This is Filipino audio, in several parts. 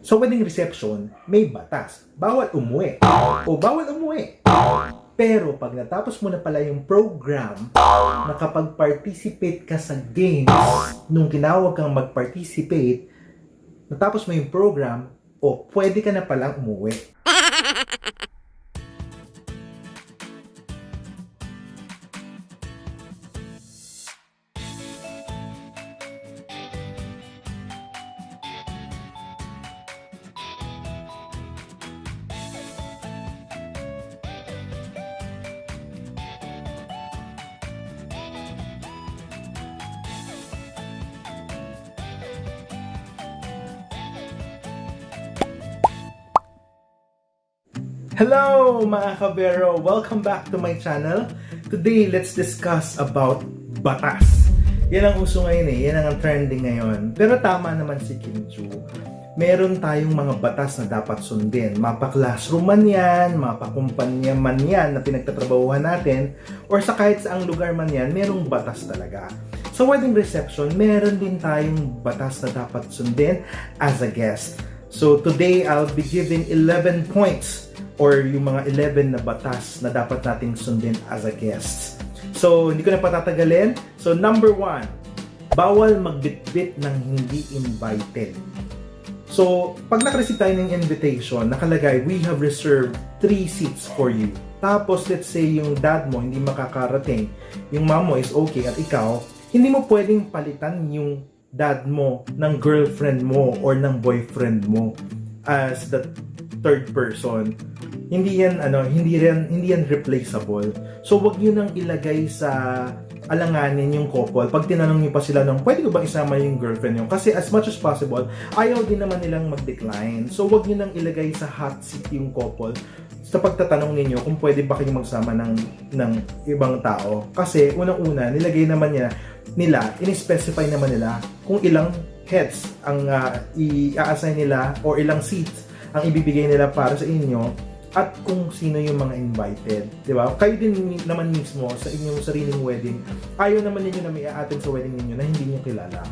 Sa wedding reception, may batas. Bawal umuwi. O bawal umuwi. Pero pag natapos mo na pala yung program, nakapag-participate ka sa games, nung tinawag kang mag-participate, natapos mo yung program, o pwede ka na palang umuwi. Hello mga ka-Vero! Welcome back to my channel. Today, let's discuss about batas. Yan ang uso ngayon eh. Yan ang trending ngayon. Pero tama naman si Kim Chiu. Meron tayong mga batas na dapat sundin. Mapa-classroom man yan, mapa-kumpanya man yan na pinagtatrabahuhan natin, or sa kahit saang lugar man yan, merong batas talaga. Sa wedding reception, meron din tayong batas na dapat sundin as a guest. So today, I'll be giving 11 points or yung mga 11 na batas na dapat nating sundin as a guest. So, hindi ko na patatagalin. So, number 1, bawal magbitbit ng hindi invited. So, pag nakareceive tayo ng invitation, nakalagay, we have reserved 3 seats for you. Tapos, let's say, yung dad mo hindi makakarating, yung mom mo is okay, at ikaw, hindi mo pwedeng palitan yung dad mo ng girlfriend mo or ng boyfriend mo as the third person. Hindi yan replaceable. So wag niyo nang ilagay sa alanganin yung couple. Pag tinanong niyo pa sila ng pwede ko ba isama yung girlfriend niyo? Kasi as much as possible, ayaw din naman nilang mag-decline. So wag niyo nang ilagay sa hot seat yung couple sa pagtatanong ninyo kung pwede ba kayong magsama ng ibang tao. Kasi unang-una, nilagay naman in-specify naman nila kung ilang heads ang i-assign nila or ilang seats ang ibibigay nila para sa inyo at kung sino yung mga invited, di ba? Kayo din naman mismo sa inyong sariling wedding, ayaw naman ninyo na may a-attend sa wedding ninyo na hindi niyo kilala.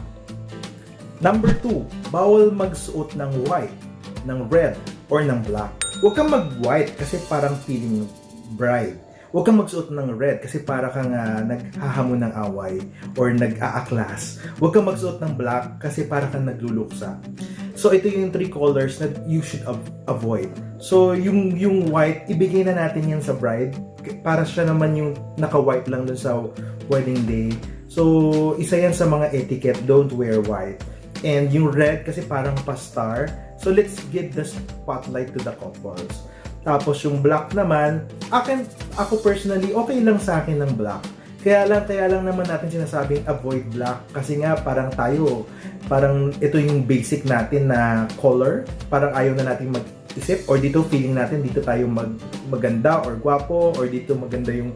Number 2, bawal magsuot ng white, ng red, or ng black. Huwag kang mag-white kasi parang feeling bride. Huwag kang magsuot ng red kasi para kang naghahamon ng away or nag-aaklas. Huwag kang magsuot ng black kasi para kang nagluluksa. So ito yung 3 colors na you should avoid. So yung white, ibigay na natin yan sa bride para siya naman yung naka-white lang dun sa wedding day. So isa yan sa mga etiquette, don't wear white. And yung red kasi parang pa-star. So let's give the spotlight to the couples. Tapos yung black naman, ako personally, okay lang sa akin ng black. Kaya lang naman natin sinasabing avoid black. Kasi nga parang ito yung basic natin na color. Parang ayaw na natin mag-isip. Or dito feeling natin, dito tayo maganda or gwapo. Or dito maganda yung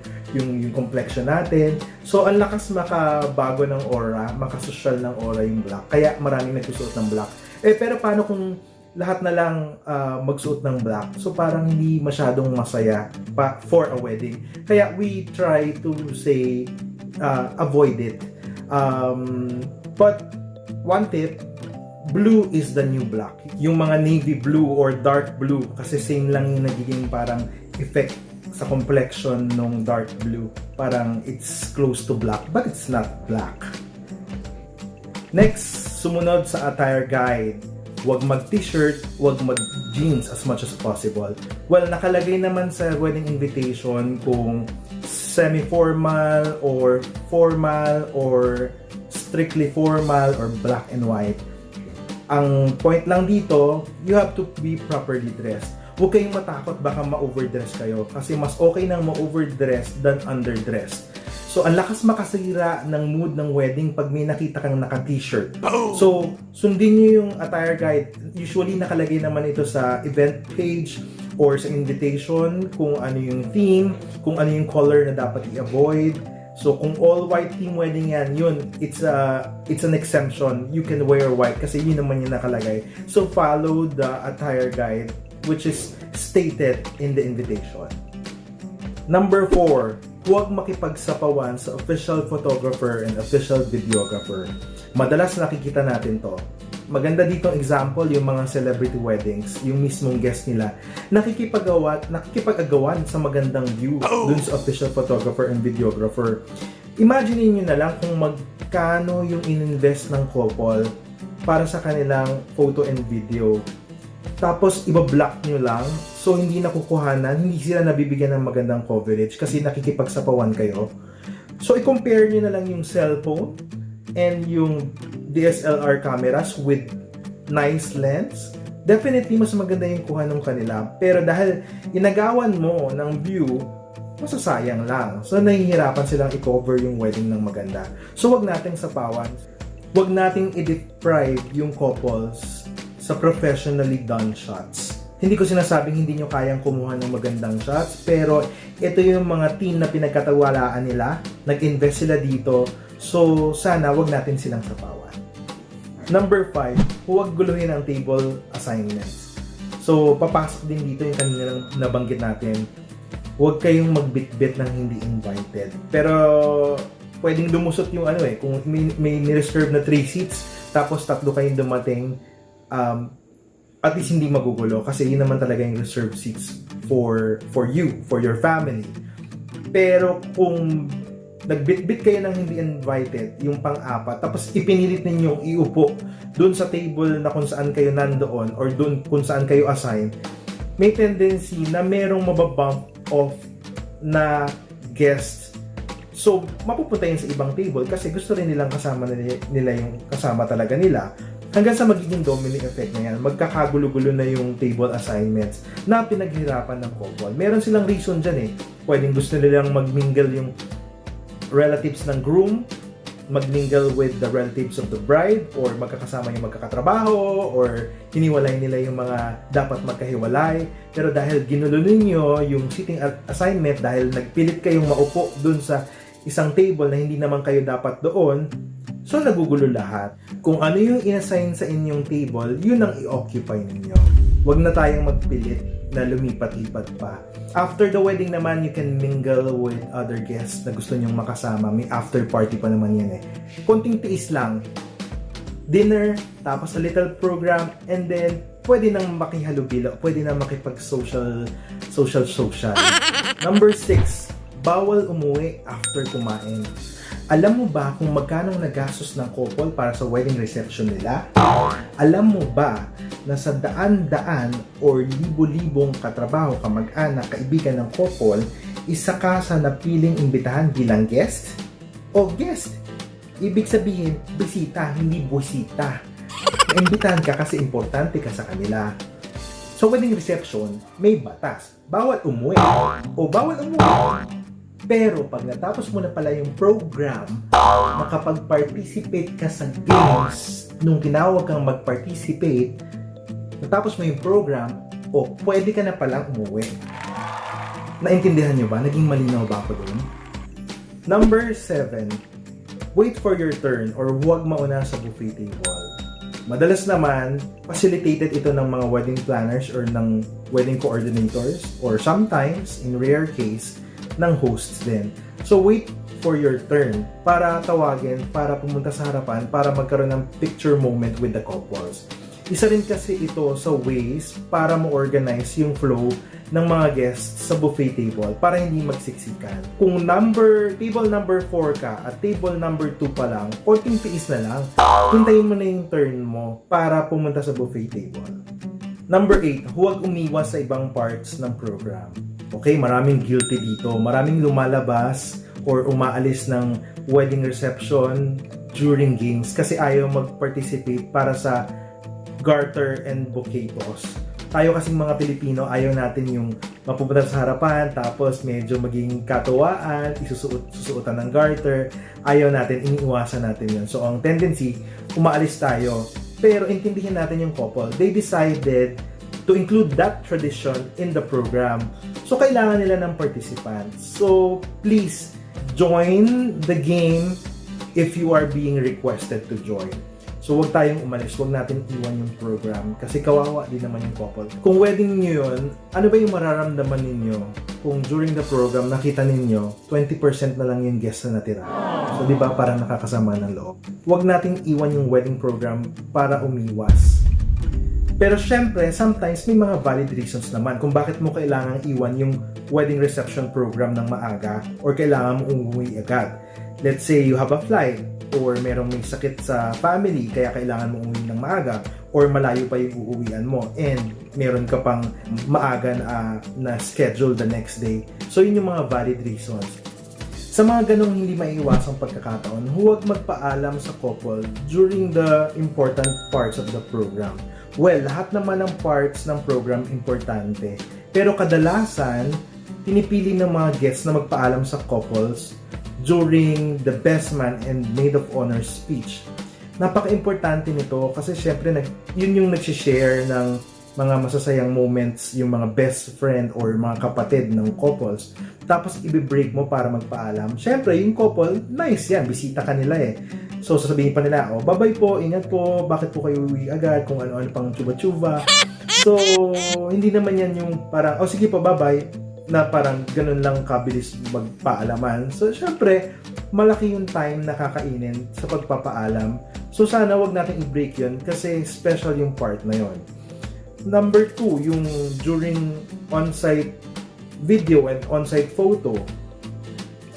complexion natin. So ang lakas makabago ng aura, makasosyal ng aura yung black. Kaya maraming nagsusuot ng black. Pero paano kung lahat na lang magsuot ng black? So parang hindi masyadong masaya for a wedding. Kaya we try to say avoid it. But one tip, blue is the new black. Yung mga navy blue or dark blue, kasi same lang yung nagiging parang effect sa complexion ng dark blue. Parang it's close to black, but it's not black. Next, sumunod sa attire guide. Huwag mag-t-shirt, huwag mag-jeans as much as possible. Well, nakalagay naman sa wedding invitation kung semi-formal or formal or strictly formal or black and white. Ang point lang dito, you have to be properly dressed. Huwag kayong matakot baka ma-overdress kayo kasi mas okay nang ma-overdress than underdressed. So, ang lakas makasira ng mood ng wedding pag may nakita kang naka-t-shirt. So, sundin nyo yung attire guide. Usually, nakalagay naman ito sa event page or sa invitation kung ano yung theme, kung ano yung color na dapat i-avoid. So, kung all-white theme wedding yan, it's an exemption. You can wear white kasi yun naman yung nakalagay. So, follow the attire guide which is stated in the invitation. Number 4, huwag makipagsapawan sa official photographer and official videographer. Madalas nakikita natin to. maganda ditong example, yung mga celebrity weddings, yung mismong guest nila, nakikipag-agawan sa magandang view dun sa official photographer and videographer. Imagine niyo na lang kung magkano yung ininvest ng couple para sa kanilang photo and video. Tapos, ibablock nyo lang. So, hindi nakukuhanan, hindi sila nabibigyan ng magandang coverage kasi nakikipagsapawan kayo. So, i-compare nyo na lang yung cellphone and yung DSLR cameras with nice lens. Definitely, mas maganda yung kuha ng kanila. Pero dahil inagawan mo ng view, masasayang lang. So, nahihirapan silang i-cover yung wedding ng maganda. So, wag nating sapawan. Wag nating i-deprive yung couples sa professionally done shots. Hindi ko sinasabing hindi nyo kayang kumuha ng magandang shots, pero ito yung mga team na pinagkatawalaan nila, nag-invest sila dito, so sana wag natin silang sapawan. Number 5, huwag guluhin ang table assignments. So, papasok din dito yung kanina nabanggit natin, huwag kayong magbitbit ng hindi invited. Pero, pwedeng lumusot yung kung may ni-reserve na 3 seats, tapos 3 kayong dumating, at least hindi magugulo kasi yun naman talaga yung reserved seats for you, for your family. Pero kung nagbitbit kayo ng hindi invited, yung pang-4, tapos ipinilit ninyong iupo dun sa table na kung saan kayo nandoon or dun kung saan kayo assign, may tendency na merong mababump off na guest. So, mapupunta yun sa ibang table kasi gusto rin nilang kasama nila yung kasama talaga nila. Hanggang sa magiging domino effect na yan, magkakagulo-gulo na yung table assignments na pinaghirapan ng couple. Meron silang reason dyan Pwedeng gusto nilang magmingle yung relatives ng groom, magmingle with the relatives of the bride, or magkakasama yung magkakatrabaho, or hiniwalay nila yung mga dapat magkahiwalay. Pero dahil ginulo ninyo yung sitting assignment, dahil nagpilit kayong maupo dun sa isang table na hindi naman kayo dapat doon, so nagugulo lahat. Kung ano yung inassign sa inyong table, yun ang i-occupy ninyo. Huwag na tayong magpilit na lumipat-lipat pa. After the wedding naman, you can mingle with other guests na gusto nyong makasama. May after party pa naman yan Konting tiis lang. Dinner, tapos a little program, and then pwede nang makihalubilo, pwede nang makipag-social. Number 6, bawal umuwi after kumain. Alam mo ba kung magkano nagastos ng couple para sa wedding reception nila? Alam mo ba na sa daan-daan or libo-libong katrabaho, kamag-anak, kaibigan ng couple, isa ka sa napiling imbitahan bilang guest? O guest? Ibig sabihin, bisita, hindi busita. Naimbitahan ka kasi importante ka sa kanila. Sa wedding reception, may batas. Bawal umuwi o bawal umuwi. Pero pag natapos mo na pala yung program, makapag-participate ka sa games nung tinawag kang mag-participate, natapos mo yung program, pwede ka na palang umuwi. Naintindihan nyo ba? Naging malinaw ba ako doon? Number 7, wait for your turn or huwag mauna sa buffet table. Madalas naman, facilitated ito ng mga wedding planners or ng wedding coordinators, or sometimes, in rare case, ng hosts din. So, wait for your turn para tawagin, para pumunta sa harapan, para magkaroon ng picture moment with the couples. Isa rin kasi ito sa ways para mo-organize yung flow ng mga guests sa buffet table para hindi magsiksikan. Kung table number 4 ka at table number 2 pa lang, konting tiis na lang, hintayin mo na yung turn mo para pumunta sa buffet table. Number 8, huwag umiwas sa ibang parts ng program. Okay, maraming guilty dito. Maraming lumalabas or umaalis ng wedding reception during games kasi ayaw mag-participate para sa garter and bouquet toss. Tayo kasing mga Pilipino, ayaw natin yung mapupunta sa harapan, tapos medyo maging katuwaan, susuotan ng garter. Ayaw natin, iniiwasan natin yun. So, ang tendency, umaalis tayo. Pero intindihin natin yung couple. They decided to include that tradition in the program. So, kailangan nila ng participants. So, please, join the game if you are being requested to join. So, huwag tayong umalis. Huwag natin iwan yung program. Kasi kawawa din naman yung couple. Kung wedding nyo yun, ano ba yung mararamdaman ninyo kung during the program nakita ninyo 20% na lang yung guests na natira? So, di ba, parang nakakasama ng loob. Huwag nating iwan yung wedding program para umiwas. Pero syempre, sometimes may mga valid reasons naman kung bakit mo kailangang iwan yung wedding reception program ng maaga or kailangan mo umuwi agad. Let's say you have a flight or merong may sakit sa family kaya kailangan mo umuwi ng maaga or malayo pa yung uuwian mo and meron ka pang maaga na schedule the next day. So yun yung mga valid reasons. Sa mga ganong hindi maiiwasang pagkakataon, huwag magpaalam sa couple during the important parts of the program. Well, lahat naman ng parts ng program importante. Pero kadalasan, pinipili ng mga guests na magpaalam sa couples during the best man and maid of honor speech. Napaka-importante nito kasi syempre yun yung nag-share ng mga masasayang moments, yung mga best friend or mga kapatid ng couples. Tapos i-break mo para magpaalam. Syempre, yung couple, nice yan, bisita ka nila eh. So, sasabihin pa nila, oh, bye-bye po, ingat po, bakit po kayo uwi agad, kung ano-ano pang chuba-chuba. So, hindi naman yan yung parang, oh sige po, bye-bye, na parang ganun lang kabilis magpaalaman. So, syempre, malaki yung time na kakainin sa pagpapaalam. So, sana wag natin i-break yun kasi special yung part na yun. Number 2, yung during on-site video and on-site photo.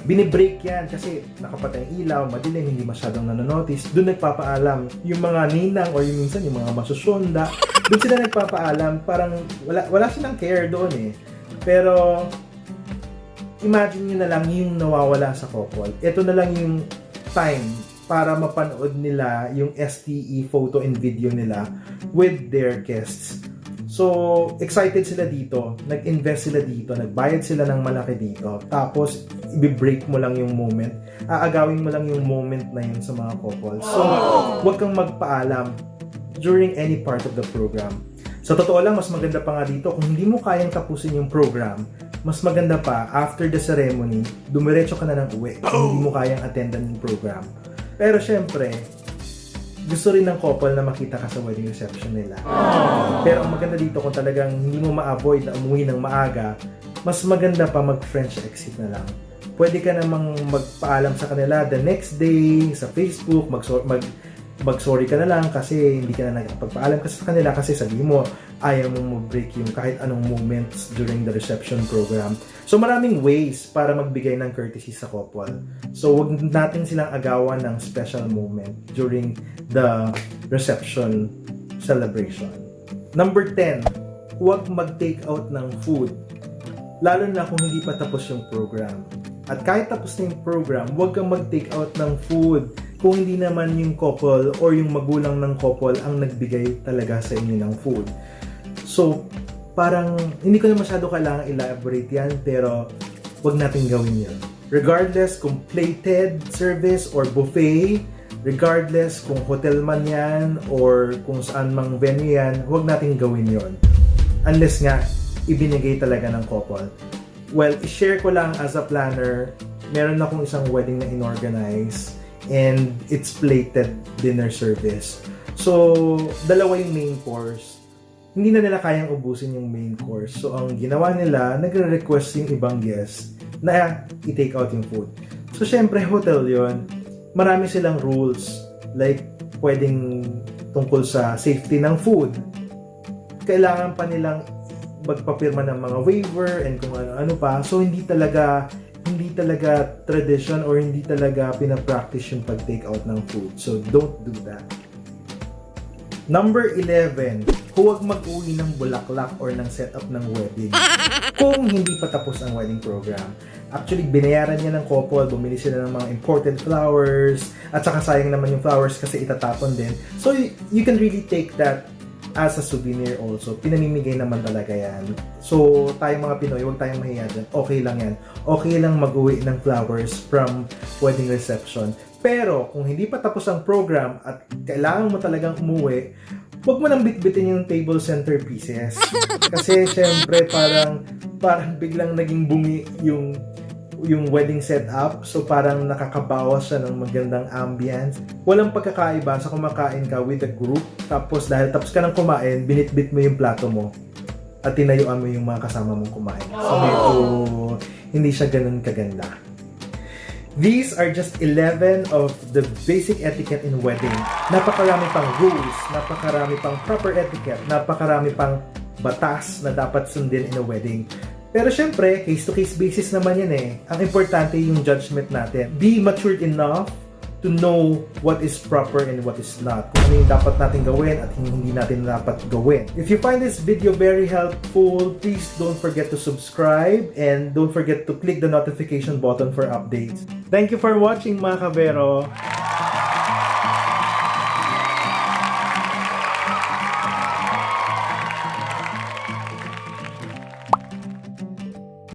Binibreak yan kasi nakapatay ang ilaw, madilim, hindi masyadong nanonotice. Doon nagpapaalam. Yung mga ninang o yung minsan yung mga masusyonda, doon sila nagpapaalam. Parang wala silang care doon eh. Pero imagine nyo na lang yung nawawala sa couple. Ito na lang yung time para mapanood nila yung STE photo and video nila with their guests. So, excited sila dito, nag-invest sila dito, nagbayad sila ng malaki dito, tapos i-break mo lang yung moment, aagawin mo lang yung moment na yun sa mga couples. So, huwag kang magpaalam during any part of the program. Sa totoo lang, mas maganda pa nga dito, kung hindi mo kayang tapusin yung program, mas maganda pa, after the ceremony, dumiretso ka na ng uwi, kung hindi mo kayang attendan yung program. Pero syempre, gusto rin ng couple na makita ka sa wedding reception nila. Pero ang maganda dito kung talagang hindi mo ma-avoid na umuwi ng maaga, mas maganda pa mag-French exit na lang. Pwede ka namang magpaalam sa kanila the next day sa Facebook, mag-sorry ka na lang kasi hindi ka na nagpagpaalam kasi sa kanila kasi sabi mo ayaw mong mag-break yung kahit anong moments during the reception program. So maraming ways para magbigay ng courtesy sa couple. So wag natin silang agawan ng special moment during the reception celebration. Number 10, huwag mag-take out ng food. Lalo na kung hindi pa tapos yung program. At kahit tapos na yung program, huwag kang mag-take out ng food kung hindi naman yung couple or yung magulang ng couple ang nagbigay talaga sa inyo ng food. So, parang hindi ko na masyado kailangan elaborate yan, pero wag natin gawin yun. Regardless kung plated service or buffet, regardless kung hotel man yan or kung saan mang venue yan, wag natin gawin yun. Unless nga, ibinigay talaga ng couple. Well, i-share ko lang as a planner, meron akong isang wedding na inorganize and it's plated dinner service. So, dalawa yung main course. Hindi na nila kayang ubusin yung main course. So, ang ginawa nila, nagre-request yung ibang guest na i-take out yung food. So, syempre, hotel yon. Marami silang rules. Like, pwedeng tungkol sa safety ng food. Kailangan pa nilang magpapirma ng mga waiver and kung ano-ano pa. So, hindi talaga tradition or hindi talaga pinapractice yung pag-take out ng food. So, don't do that. Number 11, huwag mag-uwi ng bulaklak or ng setup ng wedding kung hindi pa tapos ang wedding program. Actually, binayaran niya ng couple, bumili sila ng mga imported flowers, at saka sayang naman yung flowers kasi itatapon din. So, you can really take that as a souvenir also. Pinamimigay naman talaga yan. So, tayong mga Pinoy, huwag tayong mahiya dyan. Okay lang yan. Okay lang mag-uwi ng flowers from wedding reception. Pero, kung hindi pa tapos ang program at kailangan mo talagang umuwi, huwag mo nang bitbitin yung table centerpieces. Kasi, syempre, parang biglang naging bungi yung wedding setup. So, parang nakakabawas siya ng magandang ambience. Walang pagkakaiba sa kumakain ka with a group. Tapos, dahil tapos ka ng kumain, binitbit mo yung plato mo. At tinayuan mo yung mga kasama mong kumain. So, medyo hindi siya ganun kaganda. These are just 11 of the basic etiquette in wedding. Napakarami pang rules, napakarami pang proper etiquette, napakarami pang batas na dapat sundin in a wedding. Pero syempre, case-to-case basis naman yan eh. Ang importante yung judgment natin. Be matured enough to know what is proper and what is not. Kung ano yung dapat natin gawin at hindi natin dapat gawin. If you find this video very helpful, please don't forget to subscribe and don't forget to click the notification button for updates. Thank you for watching mga kabero!